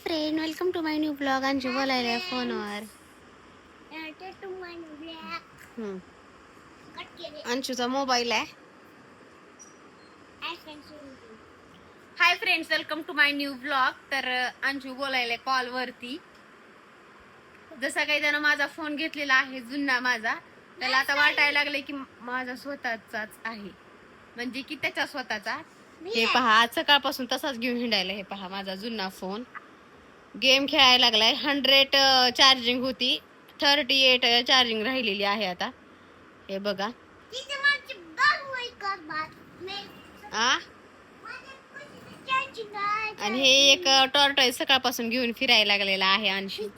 Friend, welcome to my new blog. Anju बोलायला फोनवर. अंशूचा मोबाईल आहे. Hi friends, welcome to my new blog. तर अंशू बोलायला कॉल वरती. जसा काही त्यानं माझा फोन घेतलेला आहे जुना माझा, त्याला आता वाटायला लागले की माझा स्वतःचाच आहे, म्हणजे की त्याचा स्वतःचा. हे पहा, आज सकाळपासून तसाच घेऊन हिंडायला. हे पहा माझा जुना फोन. गेम खेळायला लागलाय. 100 चार्जिंग होती, 38 चार्जिंग राहिलेली आहे आता. हे बघा. आ? आणि हे एक टॉर्टॉइस सकाळपासून घेऊन फिरायला लागलेला आहे. अंशू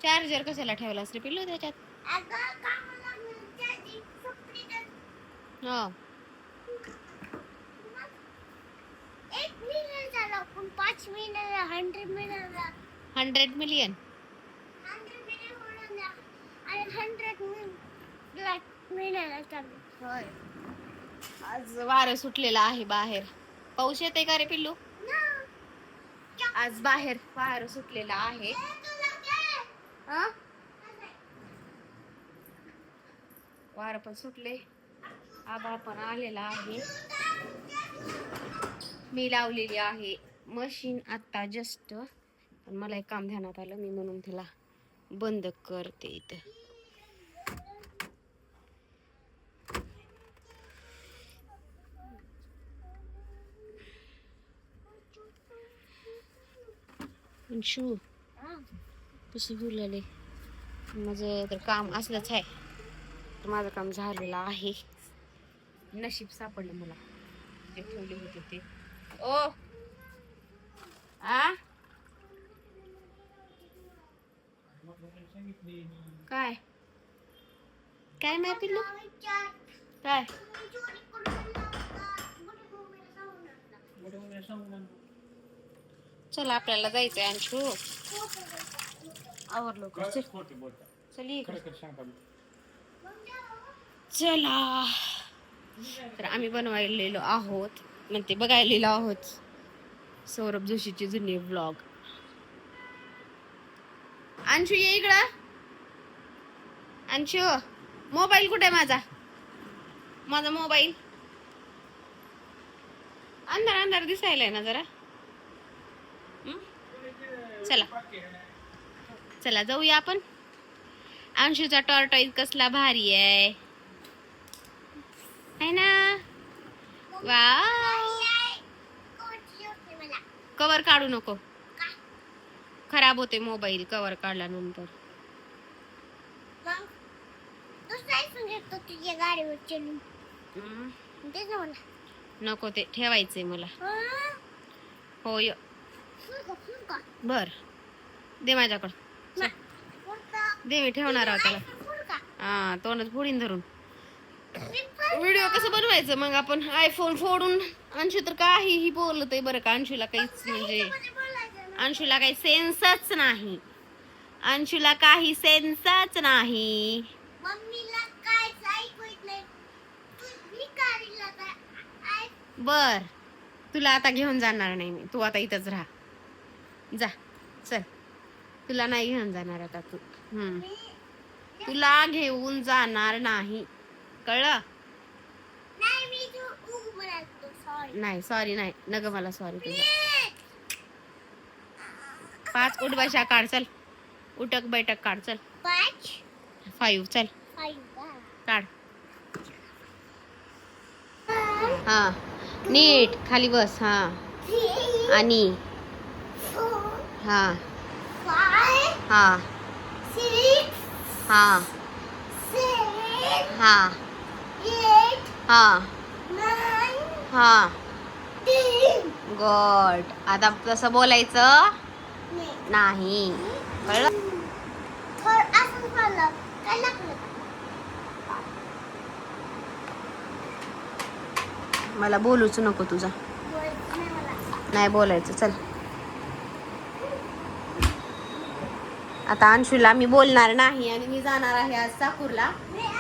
चार्जर कशाला ठेवलास रे पिल्लू त्याच्यात? हो. 100 मिलियन. आज वारं सुटलेलं आहे बाहेर. पाऊस येते का रे पिल्लू? आज बाहेर वारं सुटलेलं आहे. वारं पण सुटले, आभाळ पण आलेला आहे. मी लावलेली आहे मशीन आता जस्ट, पण मला एक काम ध्यानात आलं, मी म्हणून तिला बंद करते. इथं अंशू कशी बोलाले. माझं तर काम असलंच आहे. माझं काम झालेलं आहे. नशीब सापडलं मला, जे ठेवले होते ते. ओ आ काय काय नाही पिल्लू, काय चला आपल्याला जायचंय. अंशू आवरलो का? चल इकडे. चला, तर आम्ही बनवायलेलो आहोत, म्हणते बघायलेलो आहोत सौरभ जोशीचे जुने ब्लॉग. अंशू ये इकडं. अंशू, मोबाईल कुठे माझा? माझा मोबाईल अंधार अंधार दिसायलाय ना जरा. चला चला जाऊया आपण. अंशूचा टॉर्टॉइस कसला भारी आहे ना. वाव. कवर काढू नको, खराब होते मोबाईल कवर काढल्यानंतर. नको, ते ठेवायचंय मला. होय बर, दे माझ्याकडं. दे, मी ठेवणार आहोत त्याला. हा, तोंडात फोडीन धरून. व्हिडिओ कसं बनवायचं मग आपण? आयफोन फोडून. अंशू तर काहीही बोलत आहे बरं का. अंशूला काहीच म्हणजे अंशूला काही सेन्सच नाही. अंशूला काही सेन्सच नाही. बर, तुला आता घेऊन जाणार नाही मी. तू आता इथंच राहा. जा, चल. तुला नाही घेऊन जाणार आता तू. तुला घेऊन जाणार नाही, कळलं? नाही, सॉरी नाही. नग मला सॉरी. तुझा 5 उठबाशा काढ. चल, उठक बैठक काढ. चल 5 चल काढ. हा, नीट खाली बस. हा, आणि हा हा हा हा हा हा. गॉड. आता कसं बोलायचं नाही, कळलं? मला बोलूच नको. तुझा नाही बोलायचं. चल, आता अंशूला मी बोलणार नाही आणि मी जाणार आहे आज साकूरला.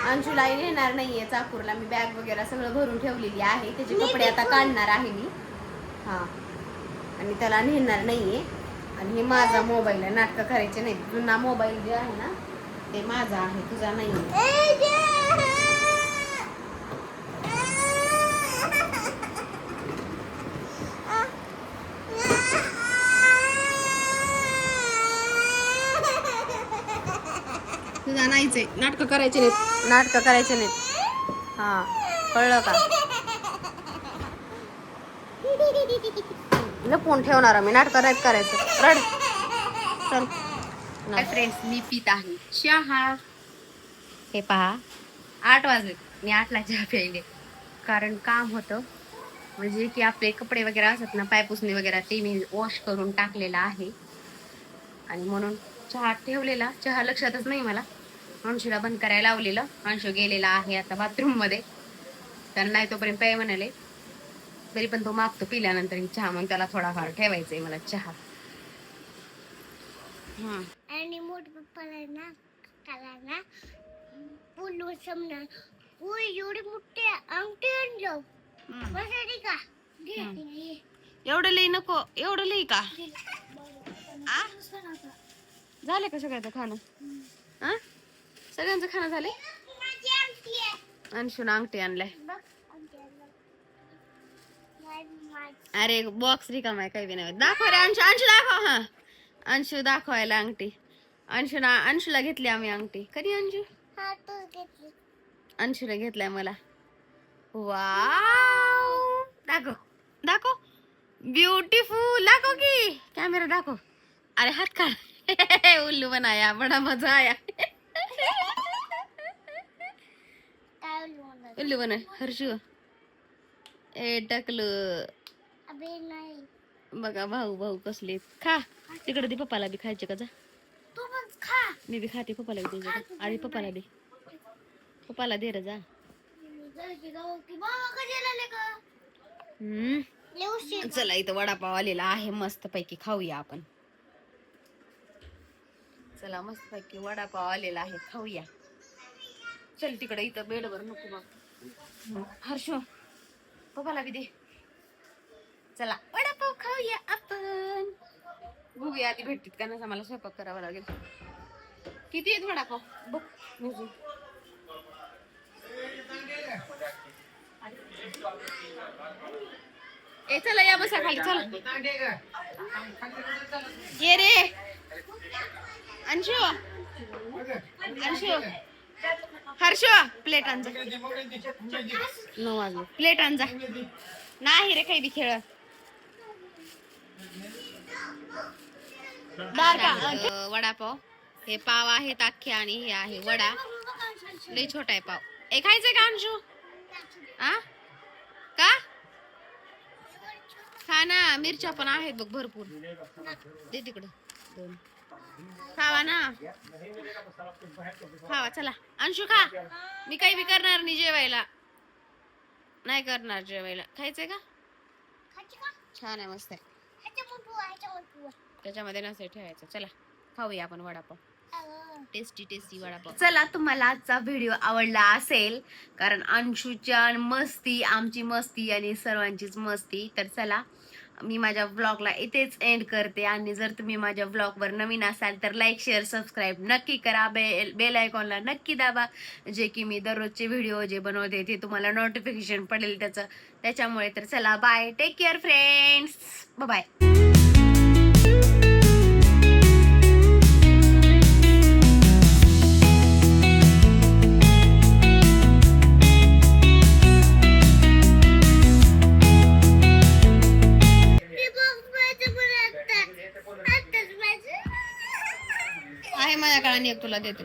अंशूला नेणार नाहीये चाकूरला. मी बॅग वगैरे सगळं भरून ठेवलेली आहे. त्याचे कपडे आता काढणार आहे मी. हा, आणि त्याला नेणार नाहीये. आणि हे माझा मोबाईल आहे, नाटकं करायचे नाही. जुना मोबाईल जे आहे ना ते माझा आहे, तुझा नाही. तुझा नाहीच आहे. नाटकं करायचे नाहीत, नाटकं करायचे नाहीत. हा, कळलं का? लपवून ठेवणार आम्ही, नाटकं नाहीत करायचं. रड चल. फ्रेंड्स, मी पित आहे चहा. हे पहा, 8 वाजले. मी 8ला चहा प्यायले, कारण काम होतं. म्हणजे की आपले कपडे वगैरे असतात ना, पायपुसणी वगैरे, ते मी वॉश करून टाकलेला आहे. आणि म्हणून चहा ठेवलेला. चहा लक्षातच नाही मला. अंशूला बंद करायला लावलेलं. अंशू गेलेला आहे आता बाथरूम मध्ये. तर नाही तोपर्यंत पेय म्हणाले. तरी पण तो मागतो पिल्यानंतर चहा. मग त्याला थोडाफार ठेवायचंय मला चहा. आणि मोठ पप्पाला ना त्याला ना बोलू समजा एवढे मोठे अंगठी आणलं बसायची का एवढं लई नको. एवढं लई का? झाले का सगळ्याचं खाणं? सगळ्यांचं खाणं झाले. अंशून अंगठी आणलाय. अरे बॉक्स रिकामा आहे, काही बी नाही. दाखव रे अंशू. अंशू दाखव. हा, अंशू दाखवायला अंगठी. अंशूला घेतली आम्ही अंगठी. कधी अंशू? अंशूला घेतलाय मला. वाव, दाखव दाखव. ब्युटिफुल. दाखव की कॅमेरा दाखव. अरे हात काढ. उल्लू बनाया, बडा मजा आया. उल्लू बना हर्षू. ए टकलं. बघा भाऊ भाऊ कसले. खा तिकडे दे, पप्पाला बी खायचे का? जा मी बी खाते. पप्पाला बी दे. आधी पप्पाला दे. पप्पाला दे रे. जा. चला, इथं वडापाव आलेला आहे. मस्त पैकी खाऊया आपण. चला, मस्त पैकी वडापाव आलेला आहे, खाऊया. चल तिकडे, इथं बेडवर नको मग. हर्षू पप्पाला बी दे. चला वडापाव खाऊया आपण. बघूया आधी भेटतील का नाही. मला स्वयंपाक करावा लागेल. किती आहेत वडापाव बघ. ए चला, या बसा खाली. चला ये रे अंशू. अंशू हर्षू प्लेट आण जा. 9 वाजले. प्लेट आण जा. नाही रे काही बी खेळ. वडापाव. हे पाव आहेत अख्खे आणि हे आहे वडा. लय छोटा आहे पाव. ए खायचंय का अंशू? का? खा ना. मिरच्या पण आहेत बघ भरपूर. दे तिकडं 2. खावा ना. खावा. चला अंशू खा. मी काही बी करणार नाही जेवायला. नाही करणार जेवायला. खायचंय का? छान आहे, मस्त आहे. त्याच्यामध्ये नसे ठेवायचं. चला खाऊया आपण वडापाव. Tasty tasty vada pav. चला, तुम्हाला आजचा व्हिडिओ आवडला असेल, कारण अंशूच्या मस्ती, आमची मस्ती आणि सर्वांचीच मस्ती. तर चला, मी माझ्या व्लॉगला इथेच एंड करते. आणि जर तुम्ही माझ्या व्लॉगवर नवीन असाल तर लाईक शेअर सबस्क्राईब नक्की करा. बेल आयकॉनला नक्की दाबा, जे की मी दररोजचे व्हिडिओ जे बनवते ते तुम्हाला नोटिफिकेशन पडेल त्याच्यामुळे. तर चला, bye. Take care friends. Bye. आहे माझ्याकडे. आणि एक तुला देते.